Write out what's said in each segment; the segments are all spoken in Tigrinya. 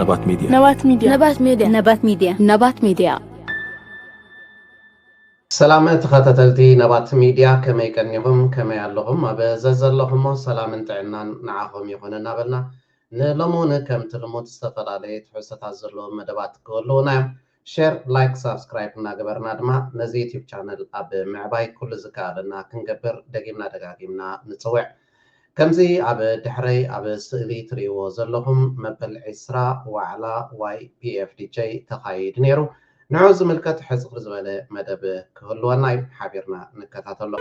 نبات ميديا نبات ميديا نبات ميديا نبات ميديا نبات ميديا سلامت خاتتلتي نبات ميديا كما يكنيهم كما ياللهم أبززلهم سلام انتعنا نعاهم يخون نابلنا نلمون كم تلموت استفادالي تحسة تزلو مدبات كلنا شير لايك سبسكرايب ناقبرنا دما نزي يوتيوب channel أب معباي كل زكالنا كنقبر دقيمنا دقاقيمنا نتسوع كمزي أب دحري أب سئلي تريو زلهم مبل عسرا وعلى YPFDJ تخايد نيرو نعوز ملكة حزق زبالة مدب كهلوانا حابيرنا نكتاتلو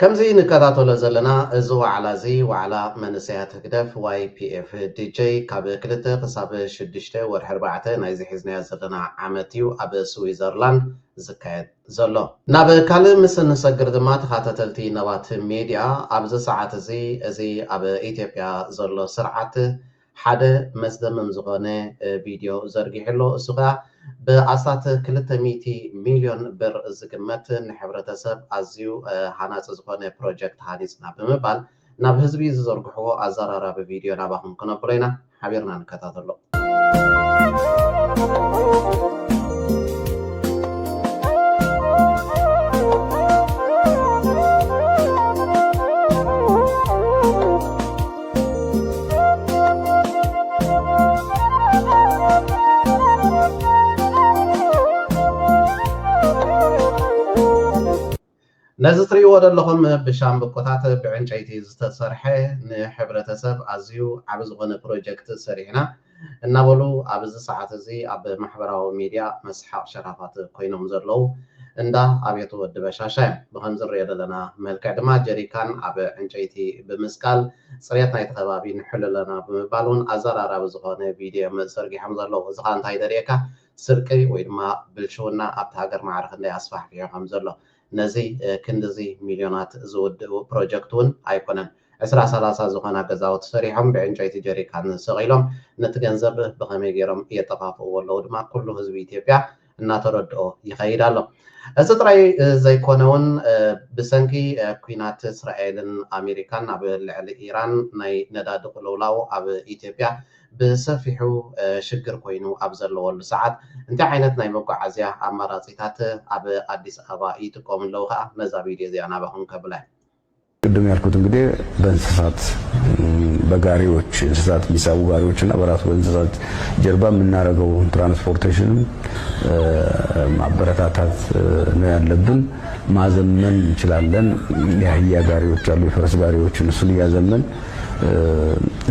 كمزي نكاتاتو لزلنا زو على زي وعلى منسيات هكدف YPFDJ كاب كلتا قصاب شدشتا ورحربعتا نايزي حزنيا زلنا عامتيو أب سويزرلاند زكايد زلو ناب كالي مسن نسجر دمات خاتتلتي نبات ميديا أبز ساعات زي أب إيتيبيا زلو سرعات حدا مزدمم زغانه فيديو زرقي حلو سغا بأسات 300 مليون بر زقمت نحبرتسب أزيو هاناس زغانه بروجكت هانيسنا بمبال ናብ ህዝቢ ዝዘርግሕዎ ኣዘራራቢ ቪድዮ ናባኹም ክነብሎ ኢና ሓቢርና ንከታተሎ ነዚ ትሪእዎ ዘለኹም ብሻምብቆታት ብዕንጨይቲ ዝተሰርሐ ንሕብረተሰብ ኣዝዩ ዓብ ዝኾነ ፕሮጀክት ሰሪሕና እናበሉ ኣብዚ ሰዓት እዚ ኣብ ማሕበራዊ ሚድያ መስሓቅ ሸራፋት ኮይኖም ዘለዉ እንዳ ኣብየቱ ወዲ በሻሻ ብከምዚ ንሪኦ ዘለና መልክዕ ድማ ጀሪካን ኣብ ዕንጨይቲ ብምስቃል ፅሬት ናይቲ ከባቢ ንሕሉ ኣለና ብምባል እውን ኣዘራራቢ ዝኾነ ቪድዮ ዘርጊሖም ዘለዉ እዚ ከዓ እንታይ ዘርእየካ ስርቂ ወይ ድማ ብልሽውና ኣብቲ ሃገር ማዕረ ክንደይ ኣስፋሕፊሑ ከም ዘሎ ነዚ ክንድዚ ሚልዮናት ዝውድኡ ፕሮጀክት እውን ኣይኮነን 20-30 ዝኾና ገዛውቲ ሰሪሖም ብዕንጨይቲ ጀሪካን ሰቂሎም ነቲ ገንዘብ ብኸመይ ገይሮም እየጠፋፍእዎ ኣለዉ ድማ ኩሉ ህዝቢ ኢትዮጵያ እናተረድኦ ይኸይድ ኣሎ እዚ ጥራይ ዘይኮነ እውን ብሰንኪ ኩናት እስራኤልን ኣሜሪካን ኣብ ልዕሊ ኢራን ናይ ነዳዲ ቅልውላው ኣብ ኢትዮጵያ ብሰፊሑ ሽግር ኮይኑ ኣብ ዘለወሉ ሰዓት እንታይ ዓይነት ናይ መጓዓዝያ ኣማራፂታት ኣብ አዲስ አበባ ይጥቀሙ ኣለዉ ከዓ ነዛ ቪድዮ እዚኣ ናባኹም ከብላ ቅድም ያልኩት እንግዲህ በእንስሳት በጋሪዎች እንስሳት የሚሳቡ ጋሪዎችና በራሱ በእንስሳት ጀርባ የምናደርገው ትራንስፖርቴሽን ማበረታታት ነው ያለብን ማዘመን እንችላለን የአህያ ጋሪዎች አሉ የፈረስ ጋሪዎችን እሱን ያዘመን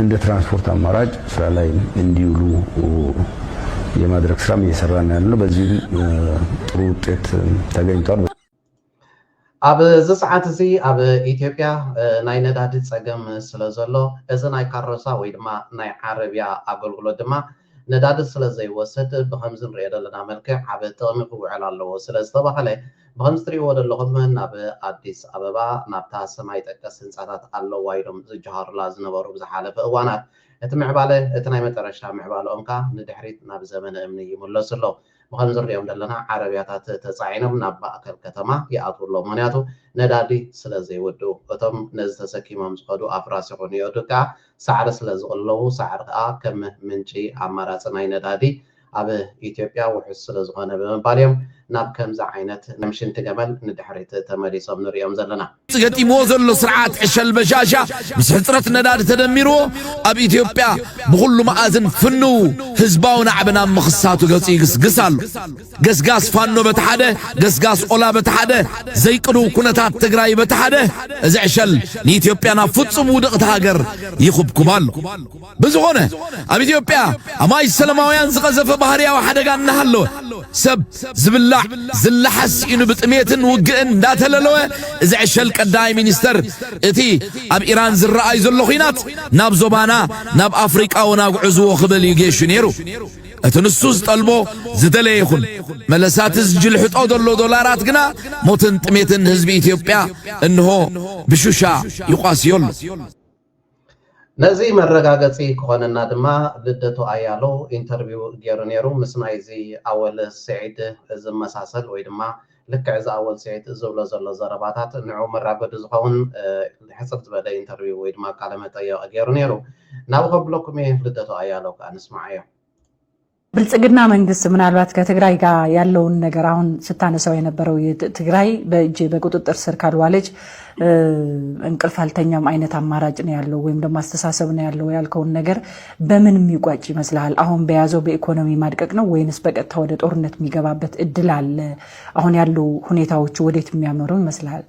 እንደ ትራንስፖርት አማራጭ ስራ ላይ እንዲውሉ የማድረግ ስራም እየሰራን ያለው በዚህ ጥሩ ውጤት ተገኝቷል ኣብ እዚ ሰዓት እዚ ኣብ ኢትዮጵያ ናይ ነዳዲ ፀገም ስለ ዘሎ እዚ ናይ ካሮሳ ወይ ድማ ናይ ዓረብያ ኣገልግሎት ድማ ነዳዲ ስለ ዘይወስድ ብከምዚ ንሪኦ ዘለና መልክዕ ዓብ ጥቕሚ ክውዕል ኣለዎ ስለ ዝተባሃለ ብከምዚ ትሪእዎ ዘለኹም ናብ ኣዲስ ኣበባ ናብታ ሰማይ ጠቀስ ህንፃታት ኣለዋ ኢሎም ዝጀሃሩላ ዝነበሩ ብዝሓለፈ እዋናት እቲ ምዕባለ እቲ ናይ መጨረሻ ምዕባለኦም ከዓ ንድሕሪት ናብ ዘመነ እምኒ ይምለሱ ኣለዉ ብከምዚ ንሪኦም ዘለና ዓረብያታት ተፃዒኖም ናብ ማእከል ከተማ ይኣትዉ ኣለዉ ምክንያቱ ነዳዲ ስለ ዘይውድኡ እቶም ነዚ ተሰኪሞም ዝኸዱ ኣፍራስ ይኹኑ ይወዱ ከዓ ሳዕሪ ስለ ዝቕለቡ ሳዕሪ ከዓ ከም ምንጪ ኣማራፂ ናይ ነዳዲ ኣብ ኢትዮጵያ ውሕስ ስለ ዝኾነ ብምባል እዮም ናብ ከምዚ ዓይነት ንምሽንቲ ገመል ንድሕሪት ተመሊሶም ንሪኦም ዘለና ገጢምዎ ዘሎ ስርዓት ዕሸል በሻሻ ምስ ሕፅረት ነዳዲ ተደሚርዎ ኣብ ኢትዮጵያ ብኩሉ መኣዝን ፍንው ህዝባዊ ናዕብና ምኽሳቱ ገፂ ይግስግስ ኣሎ ገስጋስ ፋኖ በቲ ሓደ ገስጋስ ኦላ በቲ ሓደ ዘይቅዱ ኩነታት ትግራይ በቲ ሓደ እዚ ዕሸል ንኢትዮጵያ ናብ ፍጹም ውድቕቲ ሃገር ይኽብኩም ኣሎ ብዝኾነ ኣብ ኢትዮጵያ ኣማይ ሰላማውያን ዝቐዘፈ ባህርያዊ ሓደጋ እናሃለወ ሰብ ዝብላዕ ዝለሓስ ኢኑ ብጥሜትን ውግእን እንዳተለለወ እዚ ዕሸል ቀዳማይ ሚኒስተር እቲ ኣብ ኢራን ዝረኣይ ዘሎ ኩናት ናብ ዞባና ናብ ኣፍሪቃ ወናጉዕዝዎ ክብል ይጌሹ ነይሩ እቲ ንሱ ዝጠልቦ ዝደለየ ይኹን መለሳት ዝጅልሕጦ ዘሎ ዶላራት ግና ሞትን ጥሜትን ህዝቢ ኢትዮጵያ እንሆ ብሹሻ ይቋስዮ ኣሎ ነዚ መረጋገፂ ክኾነና ድማ ልደቱ ኣያሎ ኢንተርቪው ገይሩ ነይሩ ምስ ናይዚ ኣወል ስዒድ ዝመሳሰል ወይ ድማ ልክዕ እዚ ኣወል ስዒድ ዝብሎ ዘሎ ዘረባታት ንዑ መራገዲ ዝኸውን ሕፅር ዝበለ ኢንተርቪው ወይ ድማ ቃለ መጠየቂ ገይሩ ነይሩ ናብኡ ከብለኩም እየ ልደቱ ኣያሎ ከዓ ንስማዕ እዮም ብልጽግና መንግስት ምናልባት ከትግራይ ጋር ያለውን ነገር አሁን ስታነሳው የነበረው ትግራይ በእጅ በቁጥጥር ስር ካልዋለች እንቅልፍ አልተኛም አይነት አማራጭ ነው ያለው ወይም ደግሞ አስተሳሰብ ነው ያለው ያልከውን ነገር በምን የሚቋጭ ይመስላል አሁን በያዘው በኢኮኖሚ ማድቀቅ ነው ወይንስ በቀጥታ ወደ ጦርነት የሚገባበት እድል አለ አሁን ያለው ሁኔታዎች ወዴት የሚያመሩ ይመስላል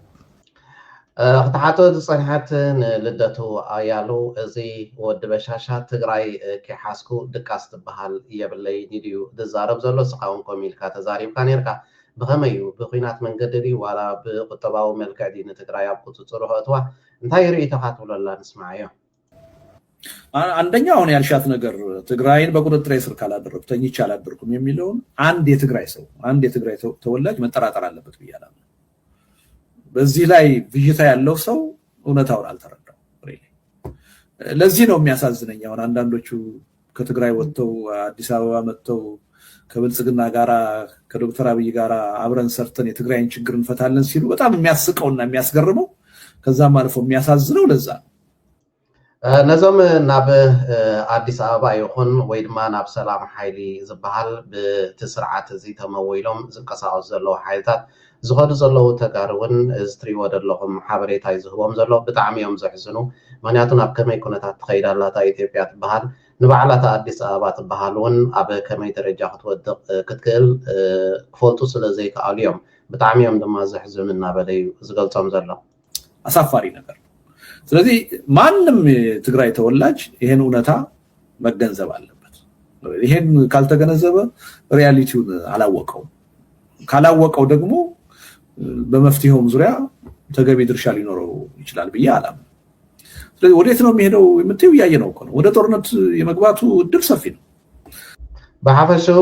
ክትሓቶ ዝፀንሐት ንልደቱ ኣያሉ እዚ ወዲ በሻሻ ትግራይ ከሓስኩ ድቃስ ትበሃል የብለይ ንድዩ ዝዛረብ ዘሎ ስኻውን ኮሚልካ ተዛሪብካ ነርካ ብኸመይ እዩ ብኩናት መንገዲ ድዩ ዋላ ብቁጠባዊ መልክዕ ዲ ንትግራይ ኣብ ቁፅፅሩ ከእትዋ እንታይ ርኢቶካ ትብለላ ንስማዕ እዮም አንደኛው አሁን ያልሻት ነገር ትግራይን በቁጥጥር ስር ካላደረኩ ተኝቼ አላደርኩም የሚለውን አንድ የትግራይ ተወላጅ መጠራጠር አለበት ብያለሁ በዚህ ላይ ብይታ ያለው ሰው እውነታውን አልተረዳው ለዚህ ነው የሚያሳዝነኝ አሁን አንዳንዶቹ ከትግራይ ወጥተው አዲስ አበባ መጥተው ከብልጽግና ጋራ ከዶክተር አብይ ጋራ አብረን ሰርተን የትግራይን ችግር እንፈታለን ሲሉ በጣም የሚያስቀውና የሚያስገርመው ከዛም አልፎ የሚያሳዝነው ለዛ نظام ناب አዲስ አበባ ይኹን ወይ ድማ ናብ ሰላም ሓይሊ ዝበሃል ብትስርዓት እዚ ተመዊሎም ዝንቀሳቀሱ ዘለዉ ሓይልታት ዝኸዱ ዘለዉ ተጋሩን ዝትሪእዎ ዘለኹም ሓበሬታ ይዝህቦም ዘሎ ብጣዕሚ እዮም ዘሕዝኑ ምክንያቱ ናብ ከመይ ኩነታት ትኸይዳላታ ኢትዮጵያ ትበሃል ንባዕላታ አዲስ አበባ ትበሃል እውን ኣብ ከመይ ደረጃ ክትወድቕ ክትክእል ክፈልጡ ስለ ዘይከኣሉ እዮም ብጣዕሚ እዮም ድማ ዘሕዝኑ እናበለ እዩ ዝገልጾም ዘሎ አሳፋሪ ነገር ስለዚህ ማንም ትግራይ ተወላጅ ይሄን እውነታ መገንዘብ አለበት ይሄን ካልተገነዘበ ሪያሊቲውን አላወቀው ካላወቀው ደግሞ በመፍትሄው ዙሪያ ተገቢ ድርሻ ሊኖረው ይችላል ብዬ አላም ስለዚህ ወዴት ነው የሚሄደው የምትዩ ያየነው እኮ ነው ወደ ጦርነት የመግባቱ እድል ሰፊ ነው بحفشو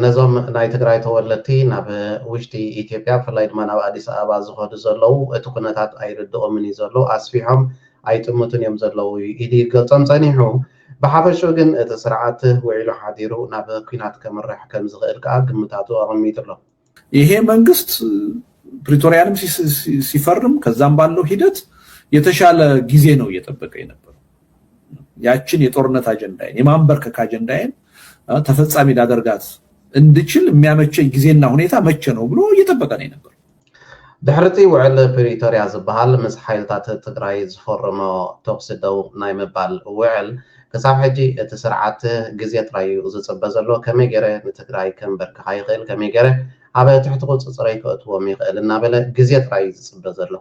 نظام ناي تግራይ ተወለቲ ናብ ውሽጢ ኢትዮጵያ ፍላይ ድማ ናብ አዲስ አበባ ዝኸዱ ዘለው እቲ ኩነታት አይርድኦምን ዘሎ አስፊሖም አይጥሙትን እዮም ዘለው ኢዲ ገልጾም ጸኒሑ بحفشو ግን እቲ ስርዓት ውዒሉ ሓዲሩ ናብ ኩናት ከመርሕ ከም ዝኽእል ከዓ ግምታቱ አቀሚጥ ኣሎ ይሄ መንግስት ፕሪቶሪያንም ሲፈርም ከዛም ባለው ሂደት የተሻለ ጊዜ ነው እየጠበቀ የነበረው ያችን የጦርነት አጀንዳዬን የማንበርከክ አጀንዳዬን ተፈጻሚ ዳደርጋት እንድችል የሚያመቸኝ ጊዜና ሁኔታ መቼ ነው ብሎ እየጠበቀ ነው ነበር ድሕርቲ ውዕል ፕሪቶሪያ ዝበሃል ምስ ሓይልታት ትግራይ ዝፈረመ ተኩስ ደው ናይ ምባል ውዕል ክሳብ ሕጂ እቲ ስርዓት ግዜ ጥራይ ዝፅበ ዘሎ ከመይ ገይረ ንትግራይ ከንበርክኻ ይኽእል ከመይ ገይረ ኣብ ትሕቲ ቁፅፅረይ ከእትዎም ይኽእል እናበለ ግዜ ጥራይ ዝፅበ ዘሎ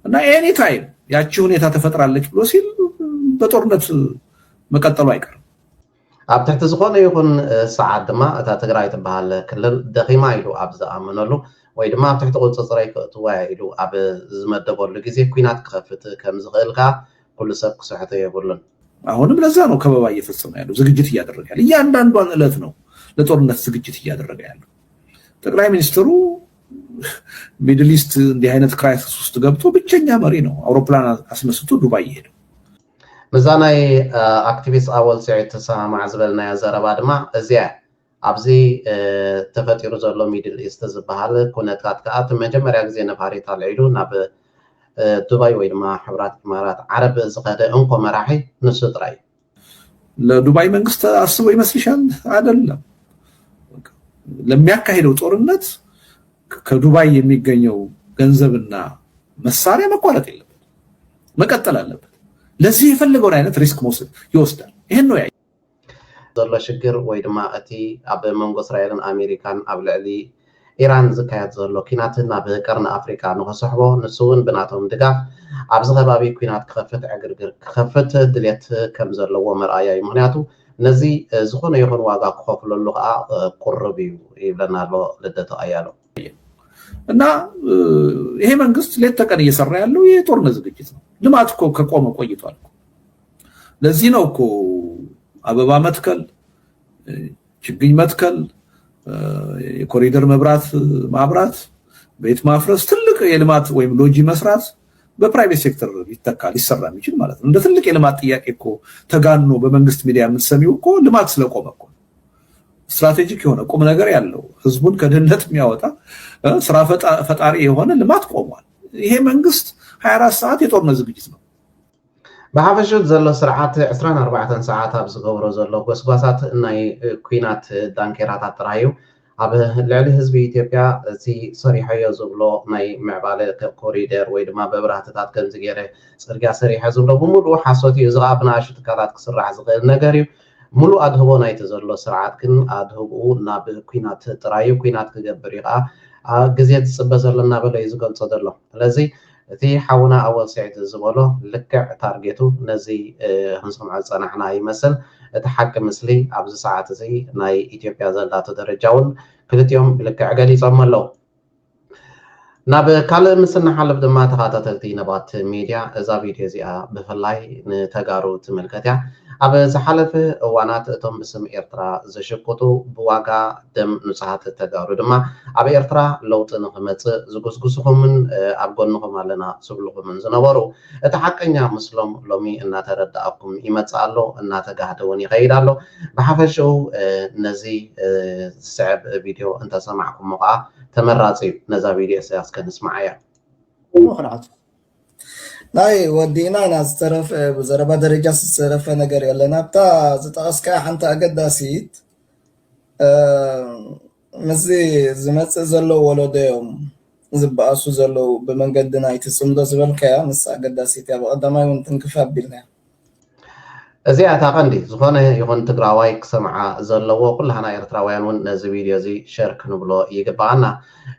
እና ኤኒ ታይም ያቺ ሁኔታ ተፈጥራለች ብሎ ሲል በጦርነት መቀጠሉ አይቀርም ኣብ ትሕቲ ዝኾነ ይኹን ሰዓት ድማ እታ ትግራይ ትበሃል ክልል ደኺማ ኢሉ ኣብ ዝኣመነሉ ወይ ድማ ኣብ ትሕቲ ቁፅፅረይ ከእትዋ ኢሉ ኣብ ዝመደበሉ ግዜ ኩናት ክኸፍት ከም ዝኽእል ከዓ ኩሉ ሰብ ክስሕቶ የብሉን አሁንም ለዛ ነው ከበባ እየፈጸመ ያለው ዝግጅት እያደረገ ያለው እያንዳንዷን ዕለት ነው ለጦርነት ዝግጅት እያደረገ ያለው ጠቅላይ ሚኒስትሩ ሚድል ኢስት እንዲህ አይነት ክራይሲስ ውስጥ ገብቶ ብቸኛ መሪ ነው አውሮፕላን አስነስቶ ዱባይ ይሄዳል مزاناي اكتيفيست اول سعيد تسامع زبلنا يا زربا دما ازيا ابزي تفطيرو زلو ميدل ايست زبحال كونتات كات مجمريا غزي نفاري طالعيدو ناب دبي وي دما حبرات امارات عرب زقاده انكو مراحي نسو طراي ለዱባይ መንግስት አስቦ ይመስልሻል አይደለም ለሚያካሂደው ጦርነት ከዱባይ የሚገኘው ገንዘብና መሳሪያ መቋረጥ የለበት መቀጠል አለበት ለዚህ የፈለገውን አይነት ሪስክ መውሰድ ይወስዳል ይሄን ነው ያይ ዘሎ ሽግር ወይ ድማ እቲ ኣብ መንጎ እስራኤልን አሜሪካን ኣብ ልዕሊ ኢራን ዝካየድ ዘሎ ኩናትና ብቀርኒ አፍሪካ ንኸስሕቦ ንሱውን ብናቶም ድጋፍ ኣብዚ ከባቢ ኩናት ክኸፍት ዕግርግር ክኸፍት ድሌት ከም ዘለዎ መርኣያ እዩ ምክንያቱ ነዚ ዝኾነ ይኹን ዋጋ ክኸፍለሉ ከዓ ቁርብ እዩ ይብለና ኣሎ ልደቱ አያሎ እና ይሄ መንግስት ሌት ተቀን እየሰራ ያለው የጦርነት ዝግጅት ነው ልማት እኮ ከቆመ ቆይቷል ለዚህ ነው እኮ አበባ መትከል ችግኝ መትከል የኮሪደር መብራት ማብራት ቤት ማፍረስ ትልቅ የልማት ወይም ሎጂ መስራት በፕራይቬት ሴክተር ሊሰራ የሚችል ማለት ነው እንደ ትልቅ የልማት ጥያቄ እኮ ተጋኖ በመንግስት ሚዲያ የምትሰሚው እኮ ልማት ስለቆመ እኮ ስትራቴጂክ የሆነ ቁም ነገር ያለው ህዝቡን ከድህነት የሚያወጣ ስራ ፈጣሪ የሆነ ልማት ቆሟል ይሄ መንግስት 24 ሰዓት የጦርነት ዝግጅት ነው بحفشت زلو سرعات 24 ساعات ኣብ ዝገብሮ ዘሎ ጎስጓሳት ናይ ኩናት ዳንኬራታት ጥራዩ ኣብ ልዕሊ ህዝቢ ኢትዮጵያ እቲ ሰሪሐዮ ዝብሎ ናይ ምዕባለ ኮሪደር ወይ ድማ በብራህትታት ከምዚ ገይረ ፅርግያ ሰሪሐ ዝብሎ ብሙሉእ ሓሶት እዩ ዝኣ ብናእሽቱ ትካላት ክስራሕ ዝኽእል ነገር እዩ ሙሉእ ኣድህቦ ናይቲ ዘሎ ስርዓት ግን ኣድህብኡ ናብ ኩናት ጥራዩ ኩናት ክገብር እዩ ከዓ ግዜ ዝፅበ ዘሎ እናበለ እዩ ዝገልፆ ዘሎ ስለዚ እቲ ሓውና ኣወል ስዒድ ዝበሎ ልክዕ ታርጌቱ ነዚ ክንሰምዖ ፀናሕና ይመስል እቲ ሓቂ ምስሊ ኣብዚ ሰዓት እዚ ናይ ኢትዮጵያ ዘላቶ ደረጃ እውን ክልቲኦም ልክዕ ገሊፆም ኣለው ናብ ካልእ ምስሊ ንሓልፍ ድማ ተኸታተልቲ ነባት ሚድያ እዛ ቪድዮ እዚኣ ብፍላይ ንተጋሩ ትምልከት እያ ኣብ ዝሓለፈ እዋናት እቶም ብስም ኤርትራ ዘሽቅጡ ብዋጋ ደም ንጹሃት ተጋሩ ድማ ኣብ ኤርትራ ለውጢ ንኽመፅእ ዝጉስጉስኹምን ኣብ ጎንኹም ኣለና ዝብልኹምን ዝነበሩ እቲ ሓቀኛ ምስሎም ሎሚ እናተረዳእኩም ይመፅእ ኣሎ እናተጋህደ እውን ይኸይድ ኣሎ ብሓፈሽኡ ነዚ ዝስዕብ ቪድዮ እንተሰማዕኩሞ ከዓ ተመራፂ እዩ ነዛ ቪድዮ እስከ ንስማዕ እያ ናይ ወዲና ናዝ ተረፈ ብዘረባ ደረጃ ዝተረፈ ነገር የለና ብታ ዝጠቀስካ ሓንቲ ኣገዳሲት ምዚ ዝመፅእ ዘለው ወለዶዮም ዝበኣሱ ዘለው ብመንገዲ ናይቲ ፅምዶ ዝበልካያ ምስ ኣገዳሲት እያ ብቀዳማይ እውን ትንክፍ ኣቢልና እዚኣ እታ ቀንዲ ዝኾነ ይኹን ትግራዋይ ክሰምዓ ዘለዎ ኩላህና ኤርትራውያን እውን ነዚ ቪድዮ እዚ ሸር ክንብሎ ይግባአና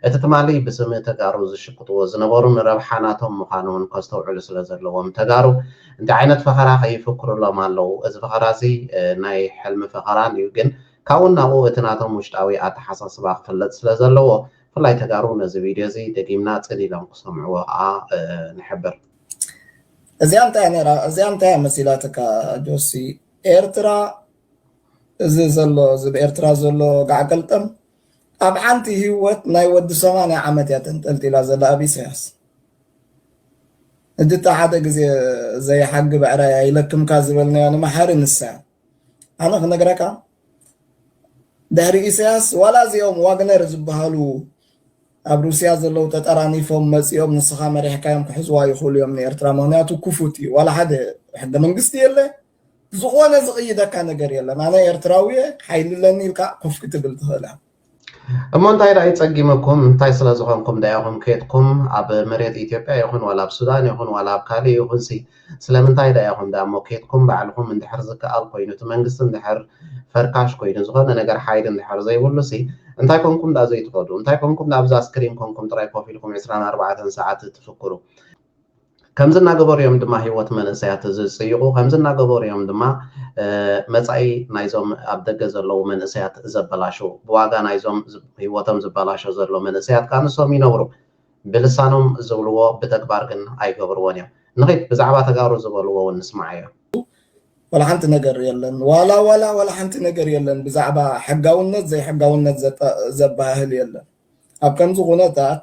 እቲ ትማሊ ብስም ተጋሩ ዝሽቅጥዎ ዝነበሩን ረብሓናቶም ምዃኑ እውን ከስተውዕሉ ስለ ዘለዎም ተጋሩ እንታይ ዓይነት ፈኸራ ከይፍክሩሎም ኣለው እዚ ፈኸራ እዚ ናይ ሕልሚ ፈኸራን እዩ ግን ካብኡ ናብኡ እቲ ናቶም ውሽጣዊ ኣተሓሳስባ ክፍለጥ ስለ ዘለዎ ፍላይ ተጋሩ ነዚ ቪድዮ እዚ ደጊምና ፅሊሎም ክሰምዕዎ ከዓ ንሕብር እዚኣ እንታይ መሲላትካ ጆሲ ኤርትራ እዚ ዘሎ ብኤርትራ ዘሎ ጋዕገልጠም ኣብ ሓንቲ ህይወት ናይ ወዲ 80 ዓመት እያ ተንጠልጢላ ዘላ ኣብ ኢሳያስ እድታ ሓደ ግዜ ዘይሓጊ ብዕራይ ኣይለክምካ ዝበልናዮ ንመሓሪ ንሳ ኣነ ክነግረካ ድሕሪ ኢሳያስ ዋላ እዚኦም ዋግነር ዝበሃሉ ኣብ ሩስያ ዘለው ተጠራኒፎም መፂኦም ንስኻ መሪሕካዮም ክሕዝዋ ይኽእሉ እዮም ንኤርትራ ምክንያቱ ክፉት እዩ ዋላ ሓደ ሕገ መንግስቲ የለ ዝኾነ ዝቕይደካ ነገር የለን ኣነ ኤርትራዊ ሓይልለኒ ኢልካ ኮፍ ክትብል ትኽእል እሞ እንታይ ዳ ይፀጊመኩም እንታይ ስለ ዝኾንኩም ዳይኹም ከድኩም ኣብ መሬት ኢትዮጵያ ይኹን ዋላ ኣብ ሱዳን ይኹን ዋላ ኣብ ካሊእ ይኹን ስለምንታይ ዳይኹም ዳ እሞ ከድኩም ባዕልኩም እንድሕር ዝከኣል ኮይኑ እቲ መንግስቲ እንድሕር ፈርካሽ ኮይኑ ዝኾነ ነገር ሓይል እንድሕር ዘይብሉ እንታይ ኮንኩም ዳ ዘይትኸዱ እንታይ ኮንኩም ዳ ኣብዛ ስክሪን ኮንኩም ጥራይ ኮፍ ኢልኩም 24 ሰዓት ትፍክሩ ከምዚ እናገበሩ እዮም ድማ ሂወት መንእሰያት ዝፅይቁ ከምዚ እናገበሩ እዮም ድማ መጻኢ ናይዞም ኣብ ደገ ዘለው መንእሰያት ዘበላሹ ብዋጋ ናይዞም ሂወቶም ዝበላሹ ዘሎ መንእሰያት ካንሶም ይነብሩ ብልሳኖም ዝብልዎ ብተግባር ግን ኣይገብርዎን እዮም ንኸይድ ብዛዕባ ተጋሩ ዝበልዎ እውን ንስማዕ እዮም ولا حنت نجر يلن ولا حنت نجر يلن بزعبة حجاونت زي حجاونت زباهل يلن أبكم زغونتات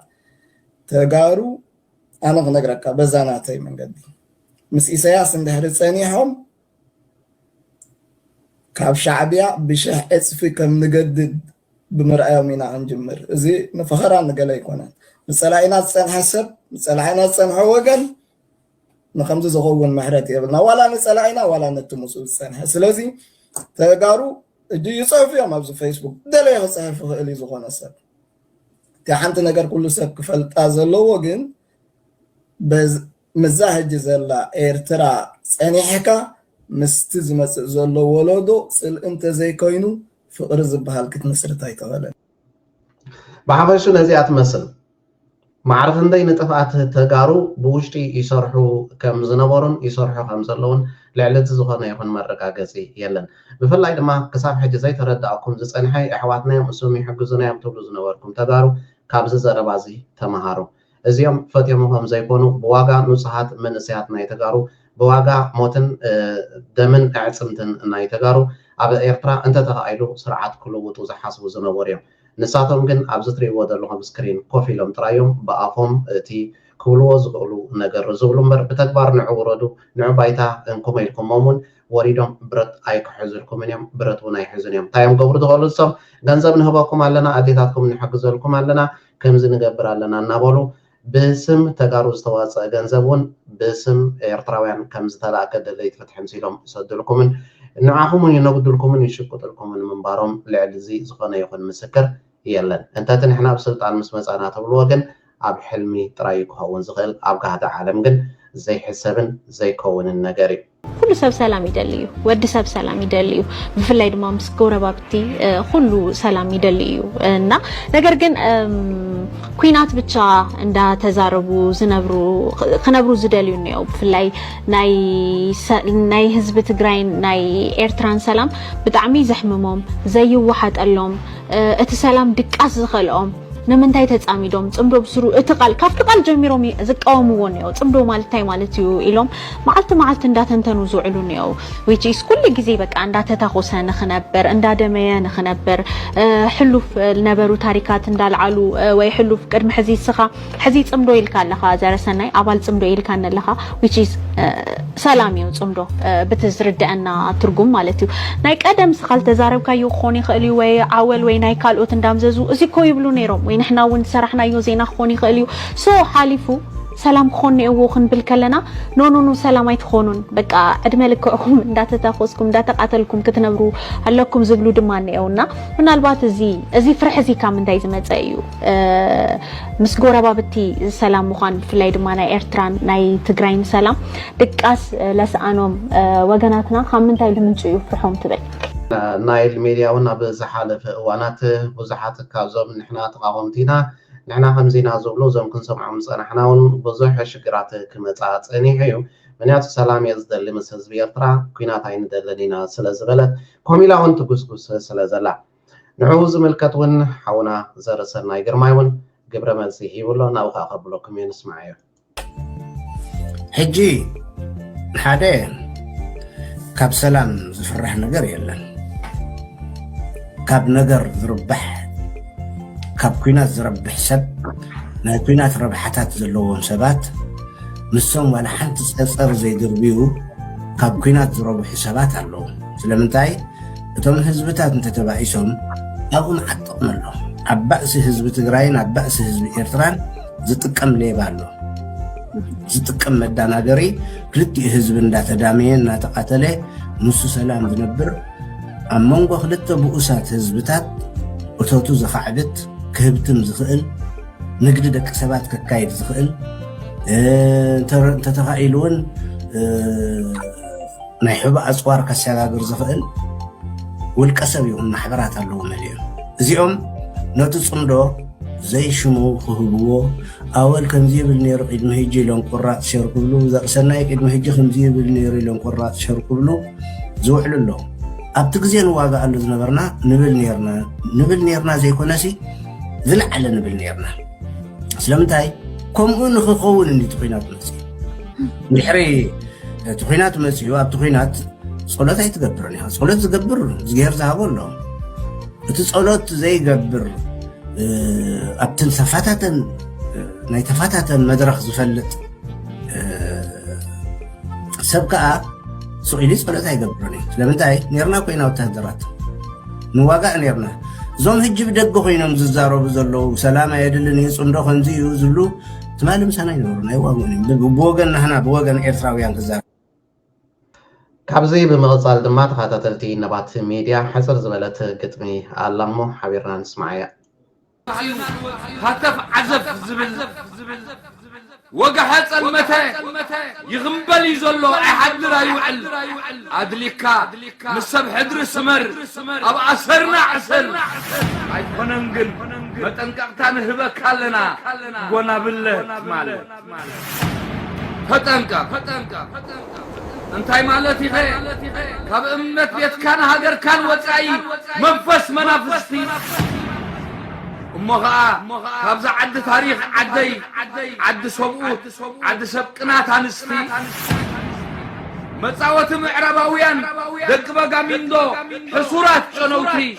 تجارو أنا غنجرك بزاناتي من قدي مس إسياس اندهر ثانيهم كاب شعبية بشه أسفي كم نجدد بمرأة ومنا عنجمر زي نفخر عن نجلا يكونن مسألة سن حسب مسألة سن حوجن نخمس زغون محرتي يبلنا ولا نسألنا ولا نتمسو السنة سلازي تجارو جي يصير فيهم على فيسبوك ده ليه يصير في اللي زغون السب تحنت نجار كله سب كفلت أزلوا وجن بز مزاج زلا إيرترا ثاني حكا مستزمت زلوا ولدو سل أنت زي كينو فقرز بهالكت نسرتاي تغلى بعرفش نزيات مثل معرف اندي نتفقات تجارو بوشتي يصرحوا كم زنبورن يصرحوا كم زلون لعلت زخنا يكون مرقاقسي يلن بفلاي دما كساب حج زي تردعكم زصنحي احواتنا مسومي يحجزنا يم تبلو زنبوركم تجارو كابز زربازي تمهارو ازيام فتيمهم زيكونوا بواقع نصحات من اسياتنا يتجارو بواقع موتن دمن اعصمتن ناي تجارو اب ايرترا انت تقايلو سرعات كله وتو زحاسبو زنبوريم نساتهم ግን ኣብዚ ትሪእዎ ዘለኹም ስክሪን ኮፍ ኢሎም ጥራዮም ብኣፎም እቲ ክብልዎ ዝኽእሉ ነገር ዝብሉ እምበር ብተግባር ንዑ ውረዱ ንዑ ባይታ እንኩም ኢልኩም እውን ወሪዶም ብረት ኣይክሕዙልኩምን እዮም ብረት እውን ኣይሕዙን እዮም እንታይ እዮም ገብሩ ዝኽእሉ ንሶም ገንዘብ ንህበኩም ኣለና ኣዴታትኩም ንሕግዘልኩም ኣለና ከምዚ ንገብር ኣለና እናበሉ ብስም ተጋሩ ዝተዋፅአ ገንዘብ እውን ብስም ኤርትራውያን ከም ዝተላእከ ደለይት ፍትሒ ሲሎም ይሰድልኩምን ንዓኹም ይነግድልኩምን ይሽቁጥልኩምን ምንባሮም ልዕሊ እዚ ዝኾነ ይኹን ምስክር የለን እንተቲ ንሕና ብስልጣን ምስ መፃና ተብልዎ ግን ኣብ ሕልሚ ጥራይ ክኸውን ዝኽእል ኣብ ጋህዳ ዓለም ግን ዘይሕሰብን ዘይከውንን ነገር እዩ ኩሉ ሰብ ሰላም ይደልዩ ወዲ ሰብ ሰላም ይደልዩ ብፍላይ ድማ ምስ ጎረባብቲ ኩሉ ሰላም ይደልዩ እና ነገር ግን ኩናት ብቻ እንዳ ተዛረቡ ዝነብሩ ክነብሩ ዝደልዩ ነው ብፍላይ ናይ ህዝብ ትግራይ ናይ ኤርትራን ሰላም ብጣዕሚ ዘሕምሞም ዘይዋሓጠሎም እቲ ሰላም ድቃስ ዝኸልኦም ንምንታይ ተጻሚዶም ጽምዶ ብስሩ እትቃል ካፍቲ ቃል ጀሚሮም ዝቃወምዎ ነው ጽምዶ ማልታይ ማለት እዩ ኢሎም ማዓልት እንዳተንተኑ ዝውዕሉ ነው which is ኩሉ ግዜ በቃ እንዳተታኾሰ ነخنበር እንዳደመየ ነخنበር ሕሉፍ ነበሩ ታሪካት እንዳልዓሉ ወይ ሕሉፍ ቅድም ሕዚ ስኻ ሕዚ ጽምዶ ኢልካ ኣለኻ ዘረሰናይ አባል ጽምዶ ኢልካ ነለኻ which is ሰላም እዩ ጽምዶ ብትዝርድአና ትርጉም ማለት እዩ ናይ ቀደም ስኻል ተዛረብካዩ ኾኒ ኽእል ወይ ዓወል ወይ ናይ ካልኦት እንዳምዘዙ እዚ ኮ ይብሉ ነይሮም ونحن ون سرحنا يو زينا خوني خليو سو حالفو ሰላም ኾን ነው ክንብል ከለና ኖ ሰላም አይትኾኑን በቃ ዕድመ ልክዕኩም እንዳተታኾስኩም እንዳተቃተልኩም ክትነብሩ አለኩም ዝብሉ ድማ ነውና ምናልባት እዚ ፍርሕ እዚ ካብ ምንታይ ዝመፀ እዩ ምስ ጎረባብቲ ሰላም ምዃን ፍላይ ድማ ናይ ኤርትራን ናይ ትግራይን ሰላም ድቃስ ለሰኣኖም ወገናትና ካብ ምንታይ ልምንጭ እዩ ፍርሖም ትብል ናይል ሚድያውን ኣብ ዝሓለፈ እዋናት ብዙሓት ካብዞም ንሕና ተቃወምቲና ንሕና ከምዚና ዝብሉ ዞም ክንሰምዖም ፀናሕናውን ብዙሕ ሽግራት ክመፃ ፀኒሑ እዩ ምክንያቱ ሰላም እየ ዝደሊ ምስ ህዝቢ ኤርትራ ኩናት ኣይንደልን ኢና ስለዝበለት ከምኡ ኢላ እውን ትጉስጉስ ስለዘላ ንዕኡ ዝምልከት እውን ሓውና ዘረሰናይ ግርማይ እውን ግብረ መልሲ ሂብሎ ናብኡ ከብለኩም እየ ንስማዕ እዩ ሕጂ ሓደ ካብ ሰላም ዝፍራሕ ነገር የለን ካብ ነገር ዝርባሕ ካብ ኩናት ዝረብሕ ሰብ ናይ ኩናት ረብሓታት ዘለዎም ሰባት ንሶም ዋላ ሓንቲ ፀፀር ዘይድርብዩ ካብ ኩናት ዝረብሑ ሰባት ኣለዉ ስለምንታይ እቶም ህዝብታት እንተተባኢሶም ኣብኡ መዓት ጥቕሚ ኣሎ ኣብ ባእሲ ህዝቢ ትግራይን ኣብ ባእሲ ህዝቢ ኤርትራን ዝጥቀም ሌባ ኣሎ ዝጥቀም መዳናገሪ ክልቲኡ ህዝቢ እንዳተዳመየ እናተቃተለ ንሱ ሰላም ዝነብር ኣብ መንጎ ክልተ ብኡሳት ህዝብታት እቶቱ ዝኸዕብት ክህብትም ዝኽእል ንግዲ ደቂ ሰባት ከካይድ ዝኽእል እንተተኻኢሉ እውን ናይ ሕቡእ ኣፅዋር ከሰጋግር ዝኽእል ውልቀ ሰብ ይኹን ማሕበራት ኣለዎ መሊኦም እዚኦም ነቲ ፅምዶ ዘይሽሙ ክህብዎ ኣወል ከምዚ ይብል ነይሩ ቅድሚ ሕጂ ኢሎም ቁራፅ ሸር ክብሉ ሰናይ ቅድሚ ሕጂ ከምዚ ይብል ነይሩ ኢሎም ቁራፅ ሸር ክብሉ ዝውዕሉ ኣለዉ ኣብቲ ግዜ ንዋጋኣሉ ዝነበርና ንብል ነርና ዘይኮነሲ ዝለዓለ ንብል ነርና ስለምንታይ ከምኡ ንክኸውን እንዲ ትኩናት መፅኡ ድሕሪ እቲ ኩናት መፅኡ ኣብቲ ኩናት ጸሎት ኣይትገብርን ኢኻ ጸሎት ዝገብር ዝገር ዝሃቦ ኣሎ እቲ ጸሎት ዘይገብር ኣብትን ተፋታተን ናይ ተፋታተን መድረኽ ዝፈልጥ ሰብ ከዓ سؤالي سؤالات هاي قبرني لما تاي نيرنا كوينا وتهدرات نواقع نيرنا زوم هجي بدقو خينهم ززارو بزلو سلامة يدلني صندوق خنزي وزلو تمالم سنة ينورنا يواقوني بوغن هنا بوغن إرثراويان كزار كابزي بمغصال دمات خاتتلتي نبات ميديا حسر زبالت قطمي علمو حبيرنا نسمعيا هاتف عزف زبل وقحت المتى يغنبل يزلو أحد لا يوعل عدليكا نسب حدر سمر أب عسرنا عسر أي فننقل متنقعتان هبك لنا قونا بالله ماله فتنقع انتاي مالتي غير كاب امت بيت كان هاجر كان وطعي منفس منافستي مغا كابز عد تاريخ عد سبوت عد سبقنات انستي مصاوت معرباويان دق بقى مندو حصورات شنوتي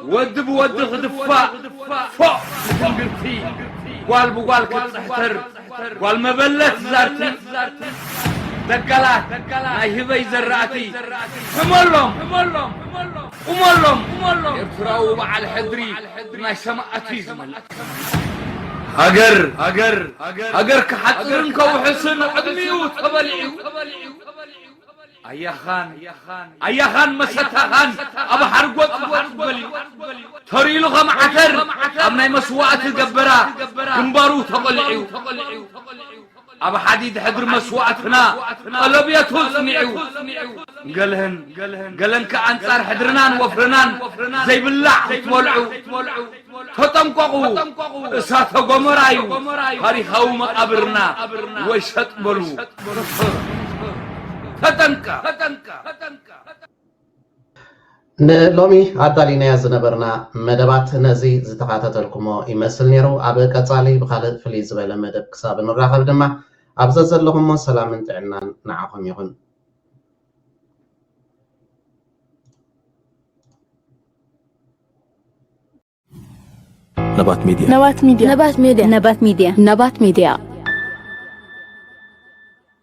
ودب غدفا فوق تنقرتي قال بقال كتحتر قال مبلت زارتي دقلات ناي هبي زرعتي همولهم يفراو مع الحدري ناي سمعتي زمل هجر كحترن كوحسن عدميو تبلعيو أيا خان مستا خان أبا حرقوت بلي تريلو غم عثر أمناي مسوات القبرة كنبارو تبلعيو أبا حديد حدر مسواتنا قلبيته سمعوا قالن كأنصار حدرنان وفرنان زي بالله تولعوا تطمقوا ساتو قمرايو هاري خوم قبرنا ويشتبلوا فتنكا لومي عدالينا يزنبرنا مدبات نزي زتقاتتلكمو يمثل نيرو أبا كتالي بخالد فليز بلا مدب كساب نراخب دما أبزز لهم سلام انتعنا نعاهم يغن نبات ميديا